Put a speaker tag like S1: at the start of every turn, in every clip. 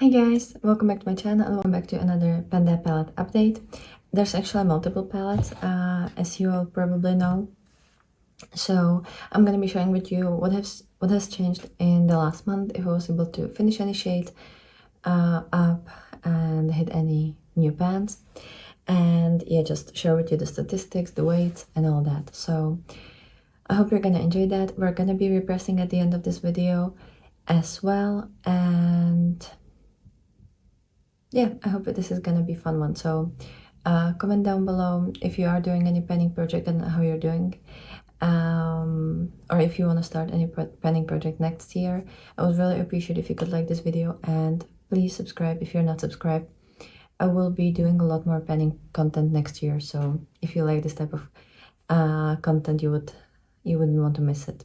S1: Hi guys, welcome back to my channel and welcome back to another Panda palette update. There's actually multiple palettes, as you all probably know. So I'm gonna be sharing with you what has changed in the last month, if I was able to finish any shades up and hit any new pans, and yeah, just share with you the statistics, the weights, and all that. So I hope you're gonna enjoy that. We're gonna be repressing at the end of this video as well, and yeah, I hope that this is gonna be a fun one. So comment down below if you are doing any penning project and how you're doing, or if you want to start any penning project next year. I would really appreciate if you could like this video, and please subscribe if you're not subscribed. I will be doing a lot more penning content next year, so if you like this type of content, you wouldn't want to miss it.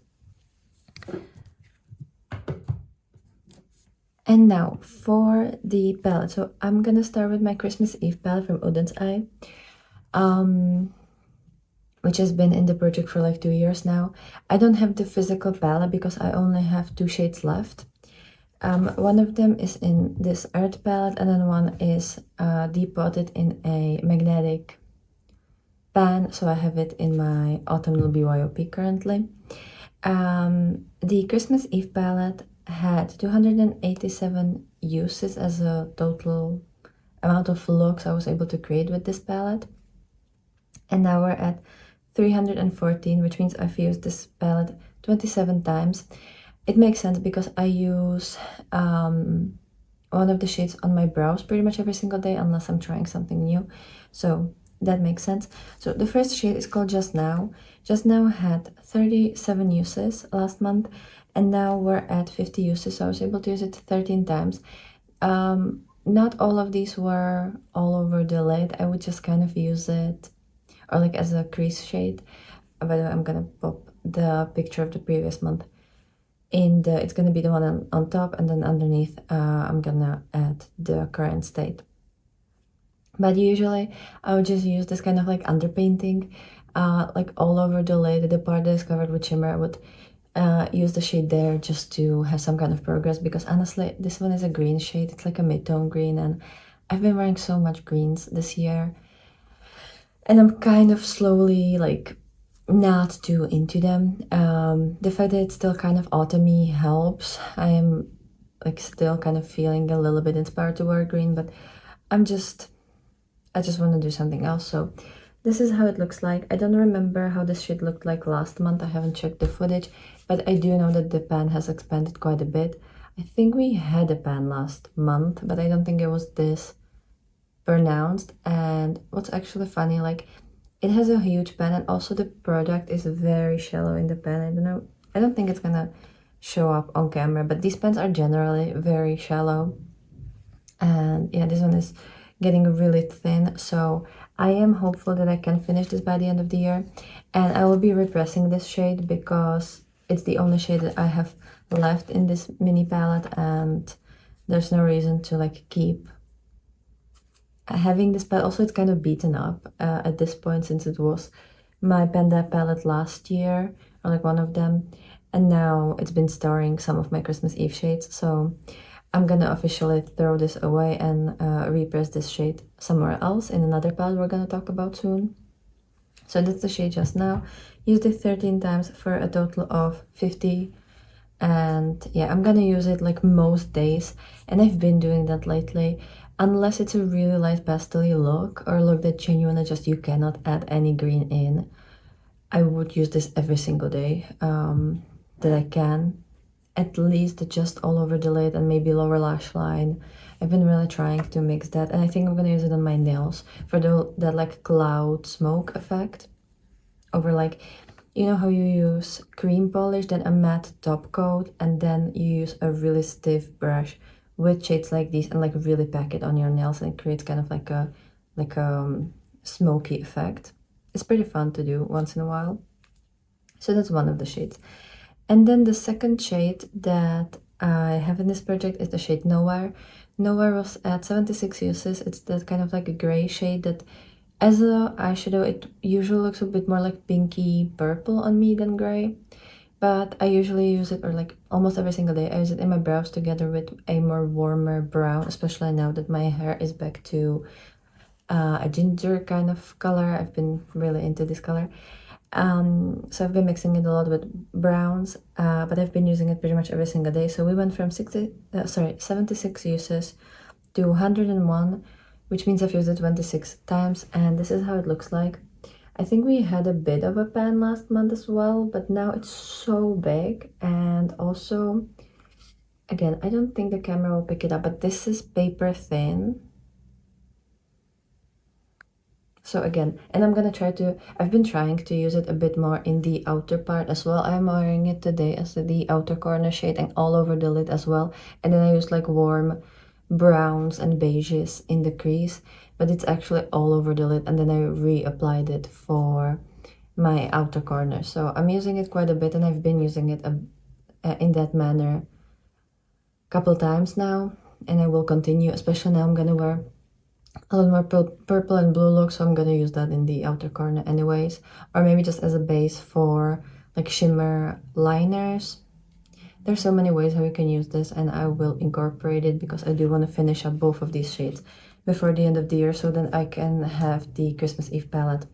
S1: And now for the palette. So I'm gonna start with my Christmas Eve palette from Oden's Eye, which has been in the project for like 2 years now. I don't have the physical palette because I only have 2 shades left. One of them is in this earth palette, and then one is depotted in a magnetic pan, so I have it in my autumnal BYOP currently. The Christmas Eve palette had 287 uses as a total amount of looks I was able to create with this palette, and now we're at 314, which means I've used this palette 27 times. It makes sense because I use one of the shades on my brows pretty much every single day unless I'm trying something new, so that makes sense. So the first shade is called Just Now. Just Now had 37 uses last month, and now we're at 50 uses, so I was able to use it 13 times. Not all of these were all over the lid. I would just kind of use it or like as a crease shade. By the way, I'm gonna pop the picture of the previous month in the, it's gonna be the one on top, and then underneath I'm gonna add the current state. But usually I would just use this kind of like underpainting, like all over the lid, the part that is covered with shimmer. I would use the shade there just to have some kind of progress, because honestly this one is a green shade. It's like a mid-tone green, and I've been wearing so much greens this year, and I'm kind of slowly like not too into them. The fact that it's still kind of autumny helps. I am like still kind of feeling a little bit inspired to wear green, but I just want to do something else. So this is how it looks like. I don't remember how this shade looked like last month. I haven't checked the footage, but I do know that the pan has expanded quite a bit. I think we had a pan last month, but I don't think it was this pronounced. And what's actually funny, like it has a huge pan, and also the product is very shallow in the pan. I don't know, I don't think it's gonna show up on camera, but these pans are generally very shallow. And yeah, this one is getting really thin, so I am hopeful that I can finish this by the end of the year. And I will be repressing this shade because it's the only shade that I have left in this mini palette, and there's no reason to like keep having this palette. Also, it's kind of beaten up at this point, since it was my Panda palette last year, or like one of them, and now it's been storing some of my Christmas Eve shades. So I'm gonna officially throw this away and repress this shade somewhere else in another palette we're gonna talk about soon. So that's the shade Just Now. Used it 13 times for a total of 50. And yeah, I'm gonna use it like most days, and I've been doing that lately. Unless it's a really light pastel-y look, or a look that genuinely just you cannot add any green in, I would use this every single day that I can. At least just all over the lid and maybe lower lash line. I've been really trying to mix that, and I think I'm gonna use it on my nails for that like cloud smoke effect. Over like, you know how you use cream polish, then a matte top coat, and then you use a really stiff brush with shades like these and like really pack it on your nails, and it creates kind of like a smoky effect. It's pretty fun to do once in a while. So that's one of the shades. And then the second shade that I have in this project is the shade Nowhere. Nowhere was at 76 uses. It's that kind of like a gray shade that as a eyeshadow, it usually looks a bit more like pinky purple on me than gray. but I usually use it, or like almost every single day, I use it in my brows together with a more warmer brown, especially now that my hair is back to a ginger kind of color. I've been really into this color. So I've been mixing it a lot with browns, but I've been using it pretty much every single day. So we went from 76 uses to 101, which means I've used it 26 times, and this is how it looks like. I think we had a bit of a pan last month as well, but now it's so big. And also, again, I don't think the camera will pick it up, but this is paper thin. So again, and I've been trying to use it a bit more in the outer part as well. I'm wearing it today as the outer corner shade and all over the lid as well. And then I use like warm browns and beiges in the crease, but it's actually all over the lid. And then I reapplied it for my outer corner. So I'm using it quite a bit, and I've been using it in that manner a couple times now. And I will continue, especially now I'm gonna wear a little more purple and blue look, so I'm gonna use that in the outer corner anyways, or maybe just as a base for like shimmer liners. There's so many ways how you can use this, and I will incorporate it because I do want to finish up both of these shades before the end of the year, so then I can have the Christmas Eve palette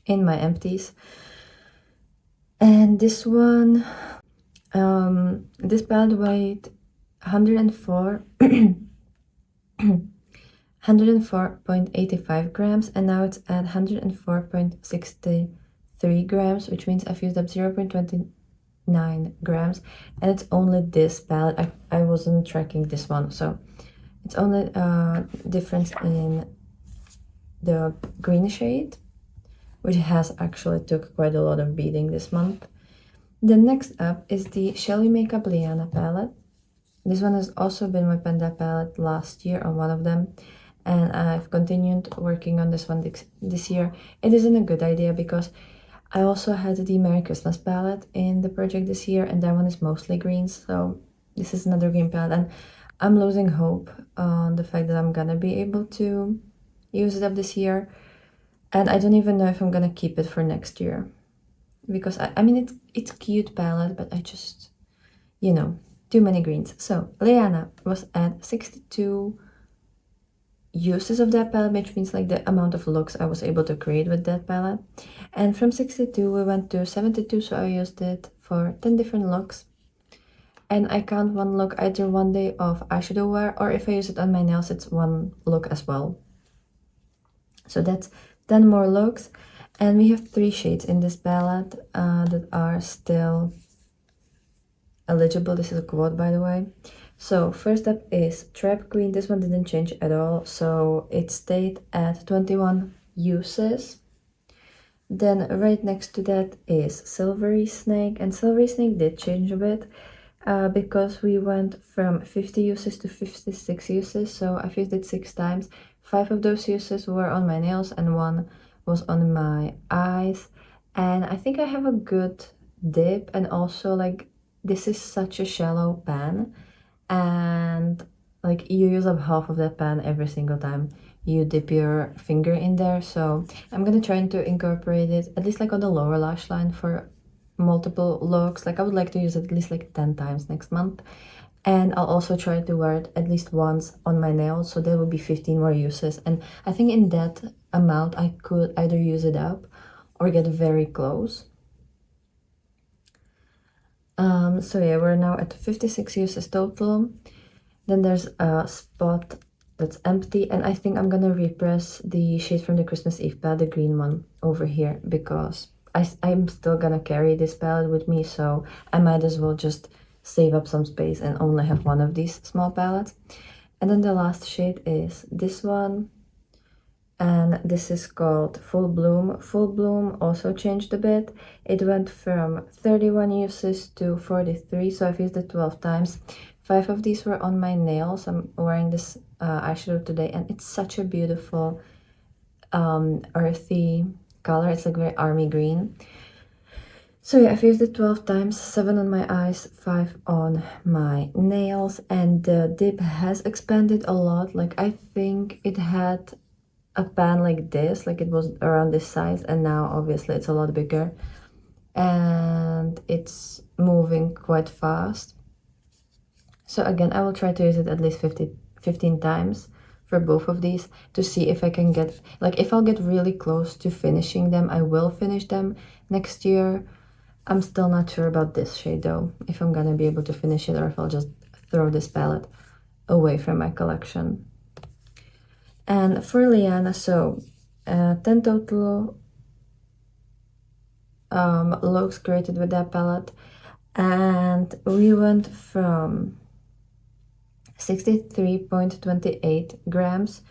S1: in my empties. And this one, this palette weighed 104 104.85 grams, and now it's at 104.63 grams, which means I've used up 0.29 grams, and it's only this palette. I wasn't tracking this one, so it's only difference in the green shade, which has actually took quite a lot of beating this month. The next up is the Shall We Makeup Liana palette. This one has also been my Panda palette last year on one of them, and I've continued working on this one this year. It isn't a good idea because I also had the Merry Christmas palette in the project this year, and that one is mostly green, so this is another green palette, and I'm losing hope on the fact that I'm gonna be able to use it up this year, and I don't even know if I'm gonna keep it for next year, because I mean it's cute palette, but I just, you know, too many greens. So Liana was at 62 uses of that palette, which means like the amount of looks I was able to create with that palette. And from 62 we went to 72, so I used it for 10 different looks. And I count one look either one day of eyeshadow wear, or if I use it on my nails, it's one look as well. So that's 10 more looks. And we have 3 shades in this palette that are still eligible. This is a quote, by the way. So first up is Trap Queen. This one didn't change at all, so it stayed at 21 uses. Then right next to that is Silvery Snake, and Silvery Snake did change a bit because we went from 50 uses to 56 uses, so I've used it 6 times. 5 of those uses were on my nails and 1 was on my eyes, and I think I have a good dip, and also like this is such a shallow pan, and like you use up half of that pan every single time you dip your finger in there. So I'm gonna try to incorporate it at least like on the lower lash line for multiple looks. Like I would like to use it at least like 10 times next month, and I'll also try to wear it at least once on my nails, so there will be 15 more uses, and I think in that amount I could either use it up or get very close. So yeah, we're now at 56 uses total. Then there's a spot that's empty, and I think I'm gonna repress the shade from the Christmas Eve palette, the green one, over here, because I'm still gonna carry this palette with me, so I might as well just save up some space and only have one of these small palettes. And then the last shade is this one, and this is called Full Bloom. Full Bloom also changed a bit. It went from 31 uses to 43, so I've used it 12 times. 5 of these were on my nails. I'm wearing this eyeshadow today, and it's such a beautiful earthy color. It's like very army green. So yeah, I've used it 12 times, 7 on my eyes, 5 on my nails, and the dip has expanded a lot. Like I think it had a pan like this, like it was around this size, and now obviously it's a lot bigger. and it's moving quite fast. So again, I will try to use it at least 15 times for both of these to see if I can get, like, if I'll get really close to finishing them, I will finish them next year. I'm still not sure about this shade though, if I'm gonna be able to finish it or if I'll just throw this palette away from my collection. And for Liana, so 10 total looks created with that palette, and we went from 63.28 grams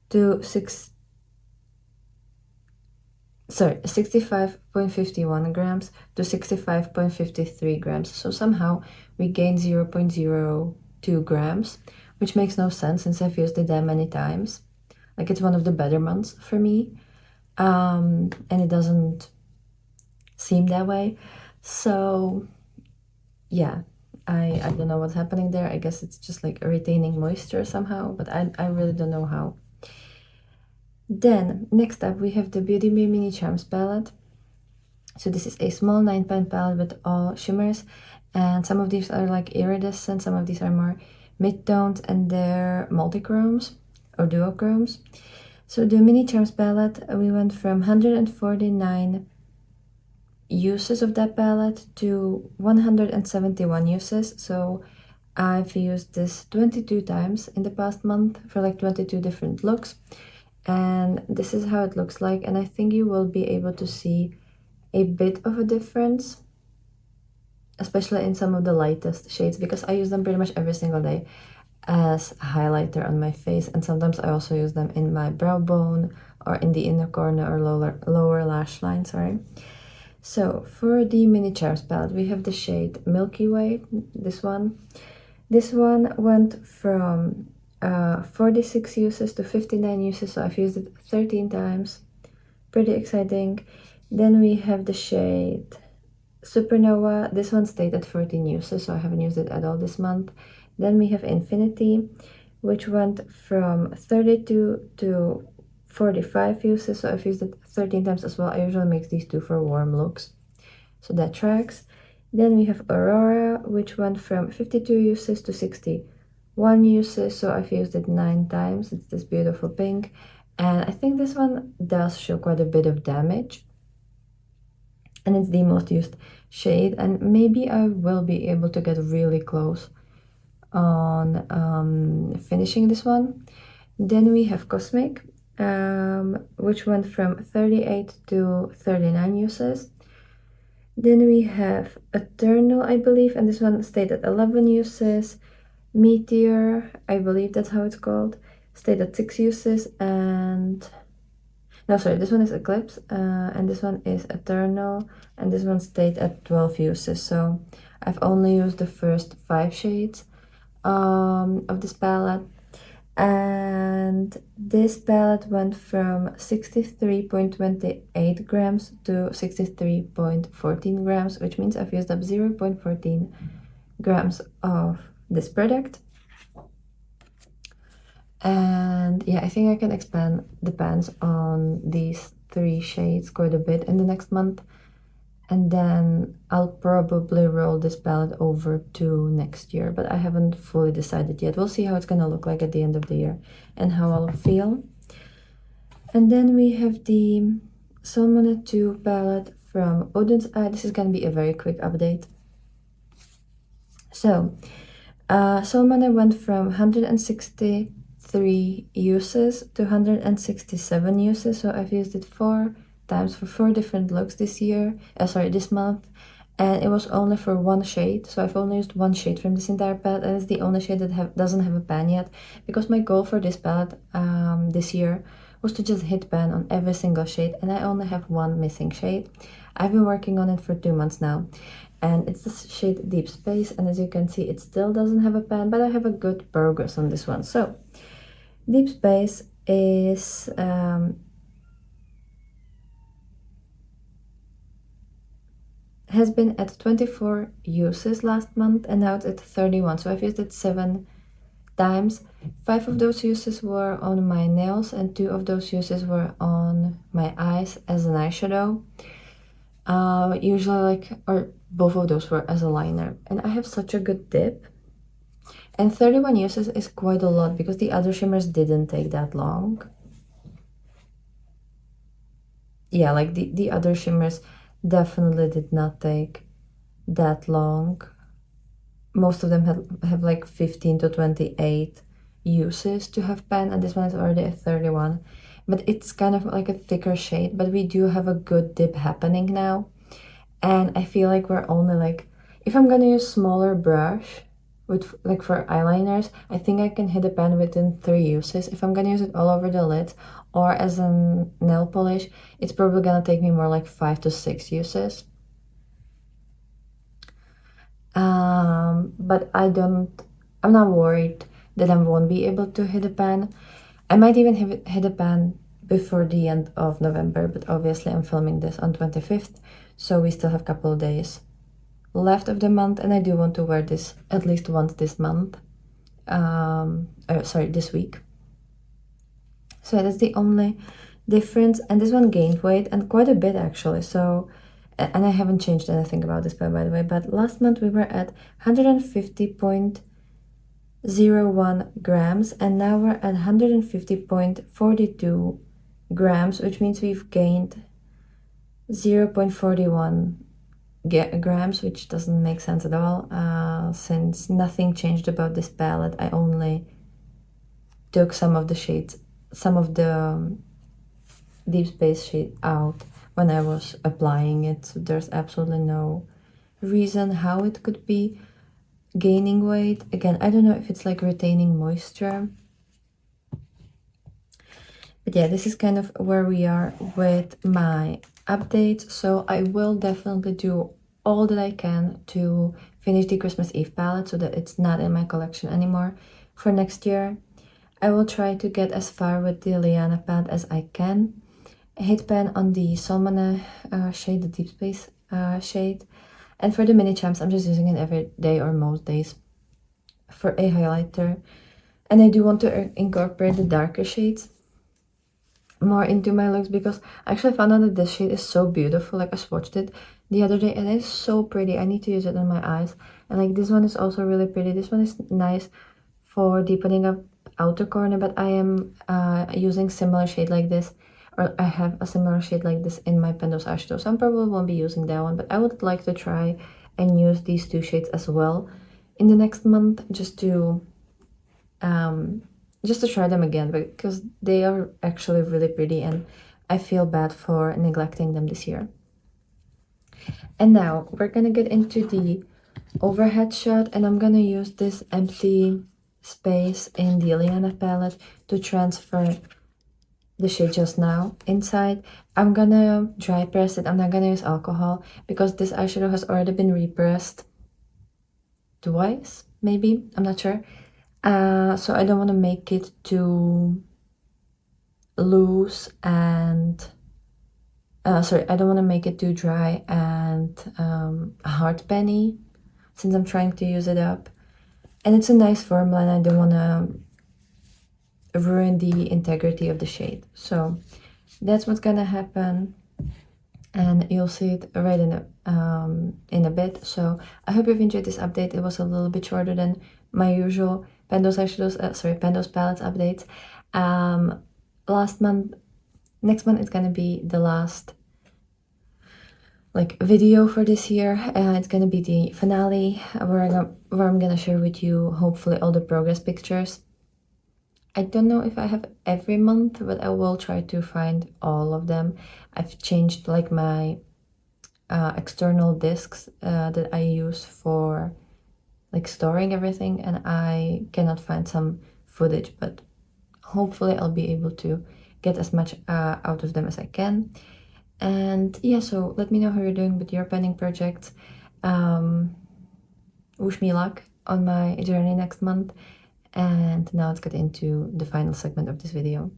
S1: to 65.51 grams to 65.53 grams. So somehow we gained 0.02 grams, which makes no sense since I've used it that many times. Like, it's one of the better months for me, and it doesn't seem that way. So yeah, I don't know what's happening there. I guess it's just like retaining moisture somehow, but I really don't know how. Then next up we have the Beauty Bay Mini Charms palette. So this is a small 9-pan palette with all shimmers, and some of these are like iridescent, some of these are more mid-toned, and they're multichromes or duochromes. So the Mini Charms palette, we went from 149 uses of that palette to 171 uses. So I've used this 22 times in the past month for like 22 different looks, and this is how it looks like. And I think you will be able to see a bit of a difference, especially in some of the lightest shades, because I use them pretty much every single day as a highlighter on my face, and sometimes I also use them in my brow bone or in the inner corner or lower lash line, sorry. So for the Mini Charms palette, we have the shade Milky Way, this one. This one went from 46 uses to 59 uses, so I've used it 13 times. Pretty exciting. Then we have the shade Supernova. This one stayed at 14 uses, so I haven't used it at all this month. Then we have Infinity, which went from 32 to 45 uses, so I've used it 13 times as well. I usually make these two for warm looks, so that tracks. Then we have Aurora, which went from 52 uses to 61 uses, so I've used it 9 times. It's this beautiful pink, and I think this one does show quite a bit of damage, and it's the most used shade, and maybe I will be able to get really close on finishing this one. Then we have Cosmic, which went from 38 to 39 uses. Then we have Eternal, I believe, and this one stayed at 11 uses. Meteor, I believe that's how it's called, stayed at 6 uses. And no, sorry, this one is Eclipse, and this one is Eternal, and this one stayed at 12 uses. So I've only used the first 5 shades of this palette, and this palette went from 63.28 grams to 63.14 grams, which means I've used up 0.14 grams of this product. And yeah, I think I can expand the pans on these 3 shades quite a bit in the next month, and then I'll probably roll this palette over to next year, but I haven't fully decided yet. We'll see how it's gonna look like at the end of the year and how I'll feel. And then we have the Salmon 2 palette from Oden's Eye. This is gonna be a very quick update. So Salmon went from 163 uses to 167 uses, so I've used it 4 times for 4 different looks this month, and it was only for 1 shade, so I've only used 1 shade from this entire palette, and it's the only shade that doesn't have a pan yet, because my goal for this palette this year was to just hit pan on every single shade, and I only have 1 missing shade. I've been working on it for 2 months now, and it's the shade Deep Space, and as you can see, it still doesn't have a pan, but I have a good progress on this one. So Deep Space is has been at 24 uses last month, and now it's at 31, so I've used it 7 times. 5 of those uses were on my nails and 2 of those uses were on my eyes as an eyeshadow. Usually like, or both of those were as a liner, and I have such a good dip. And 31 uses is quite a lot because the other shimmers didn't take that long. Yeah, like the other shimmers definitely did not take that long. Most of them have like 15 to 28 uses to have pen, and this one is already a 31. But it's kind of like a thicker shade, but we do have a good dip happening now. And I feel like we're only like, if I'm gonna use smaller brush with like for eyeliners, I think I can hit a pen within 3 uses. If I'm gonna use it all over the lids or as a nail polish, it's probably gonna take me more like 5 to 6 uses. But I'm not worried that I won't be able to hit a pen. I might even hit a pen before the end of November, but obviously I'm filming this on 25th, so we still have a couple of days left of the month, and I do want to wear this at least once this month. Sorry, this week. So that's the only difference, and this one gained weight, and quite a bit actually, so, and I haven't changed anything about this pen by the way, but last month we were at 150.01 grams, and now we're at 150.42 grams, which means we've gained 0.41 grams, which doesn't make sense at all, since nothing changed about this palette. I only took some of the shades, some of the deep space shade out when I was applying it, so there's absolutely no reason how it could be gaining weight. Again, I don't know if it's like retaining moisture, but yeah, this is kind of where we are with my updates. So I will definitely do all that I can to finish the Christmas Eve palette so that it's not in my collection anymore for next year. I will try to get as far with the Liana palette as I can. Hit pen on the Salmone shade, the Deep Space shade. And for the mini champs, I'm just using it every day or most days for a highlighter. And I do want to incorporate the darker shades more into my looks because I actually found out that this shade is so beautiful. Like I swatched it the other day and it's so pretty. I need to use it on my eyes. And like this one is also really pretty. This one is nice for deepening up outer corner, but I am using similar shade like this, or I have a similar shade like this in my Pendos eyeshadow, so I probably won't be using that one, but I would like to try and use these two shades as well in the next month, just to try them again, because they are actually really pretty and I feel bad for neglecting them this year. And now we're gonna get into the overhead shot, and I'm gonna use this empty space in the Liana palette to transfer the shade just now inside. I'm gonna dry press it. I'm not gonna use alcohol because this eyeshadow has already been repressed twice, maybe, I'm not sure. So I don't want to make it too loose and sorry, I don't want to make it too dry and hard penny since I'm trying to use it up. And it's a nice formula and I don't want to ruin the integrity of the shade. So that's what's gonna happen, and you'll see it right in a bit. So I hope you've enjoyed this update. It was a little bit shorter than my usual Pendos eyeshadows, Pendos palettes updates. Next month is gonna be the last like video for this year. It's gonna be the finale where I'm gonna share with you hopefully all the progress pictures. I don't know if I have every month, but I will try to find all of them. I've changed like my external discs that I use for like storing everything, and I cannot find some footage, but hopefully I'll be able to get as much out of them as I can. And yeah, so let me know how you're doing with your penning projects. Wish me luck on my journey next month. And now let's get into the final segment of this video.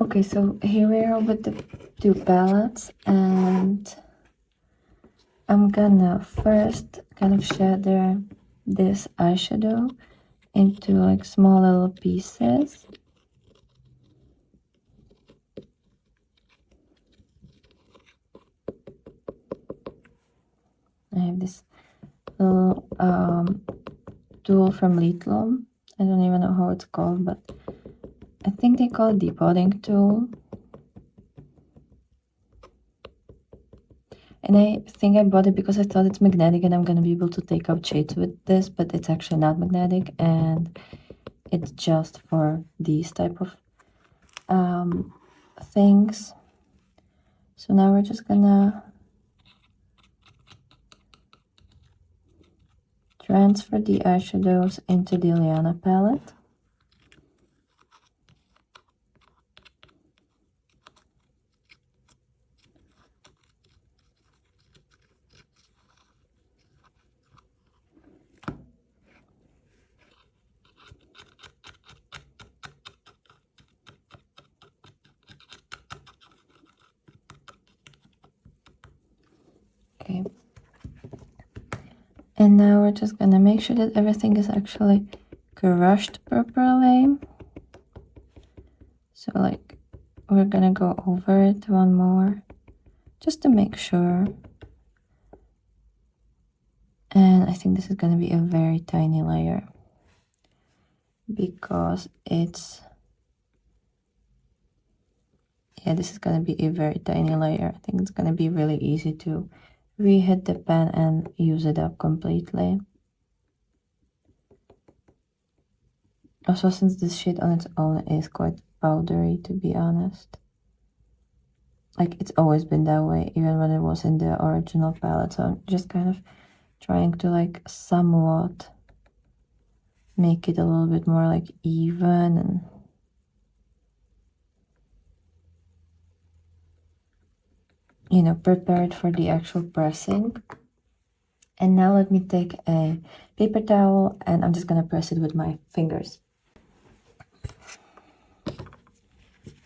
S1: Okay, so here we are with the two palettes, and I'm gonna first kind of shadow this eyeshadow into like small little pieces. I have this little tool from Lidl. I don't even know how it's called, but I think they call it depotting tool. And I think I bought it because I thought it's magnetic and I'm going to be able to take out shades with this, but it's actually not magnetic and it's just for these type of things. So now we're just gonna transfer the eyeshadows into the Liana palette. Okay. And now we're just gonna make sure that everything is actually crushed properly. So like we're gonna go over it one more just to make sure. And I think this is gonna be a very tiny layer because it's, yeah, this is gonna be a very tiny layer. I think it's gonna be really easy to reheat the pen and use it up completely. Also, since this shade on its own is quite powdery, to be honest. Like, it's always been that way, even when it was in the original palette. So I'm just kind of trying to, like, somewhat make it a little bit more, like, even and you know, prepared for the actual pressing. And now let me take a paper towel and I'm just gonna press it with my fingers.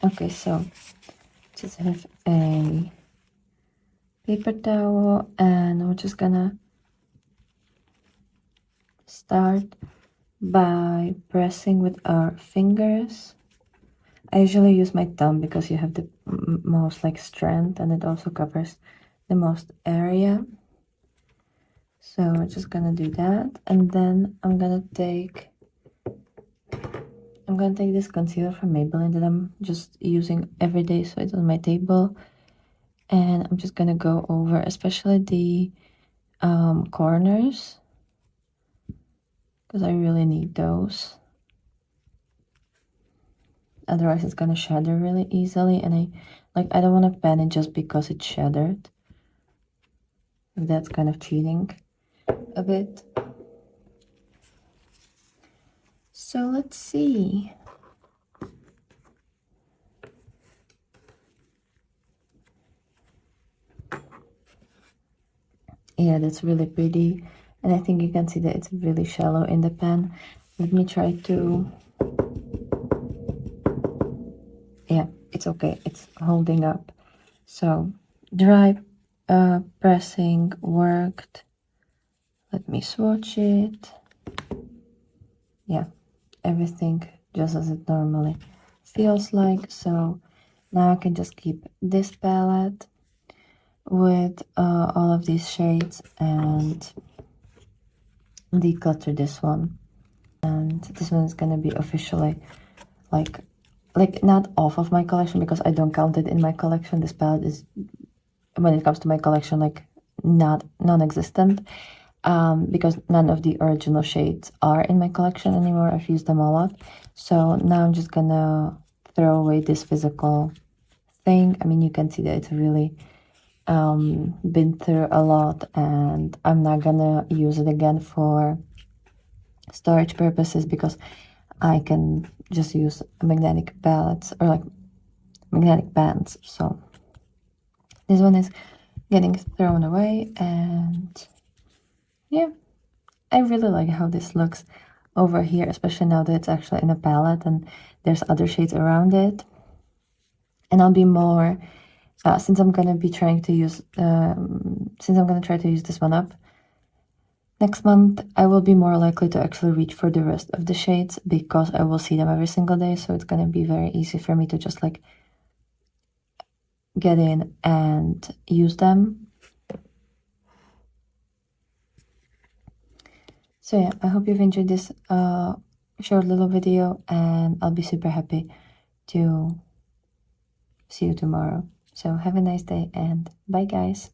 S1: Okay, so just have a paper towel and we're just gonna start by pressing with our fingers. I usually use my thumb because you have the most like strength and it also covers the most area. So we're just gonna do that, and then I'm gonna take this concealer from Maybelline that I'm just using every day, so it's on my table, and I'm just gonna go over especially the corners because I really need those. Otherwise it's gonna shatter really easily, and I don't want to pan it just because it shattered. That's kind of cheating a bit. So let's see. Yeah, that's really pretty, and I think you can see that it's really shallow in the pan. Let me try to, yeah, it's okay, it's holding up. So dry pressing worked. Let me swatch it. Yeah, everything just as it normally feels like. So now I can just keep this palette with all of these shades and declutter this one. And this one is gonna be officially like not off of my collection because I don't count it in my collection. This palette is, when it comes to my collection, like not non-existent, because none of the original shades are in my collection anymore. I've used them all up. So now I'm just gonna throw away this physical thing. I mean, you can see that it's really been through a lot, and I'm not gonna use it again for storage purposes because I can just use magnetic palettes or like magnetic bands. So this one is getting thrown away, and yeah, I really like how this looks over here, especially now that it's actually in a palette and there's other shades around it. And I'll be more, since I'm gonna be trying to use, since I'm gonna try to use this one up, Next month, I will be more likely to actually reach for the rest of the shades because I will see them every single day. So it's going to be very easy for me to just like get in and use them. So yeah, I hope you've enjoyed this short little video, and I'll be super happy to see you tomorrow. So have a nice day and bye guys.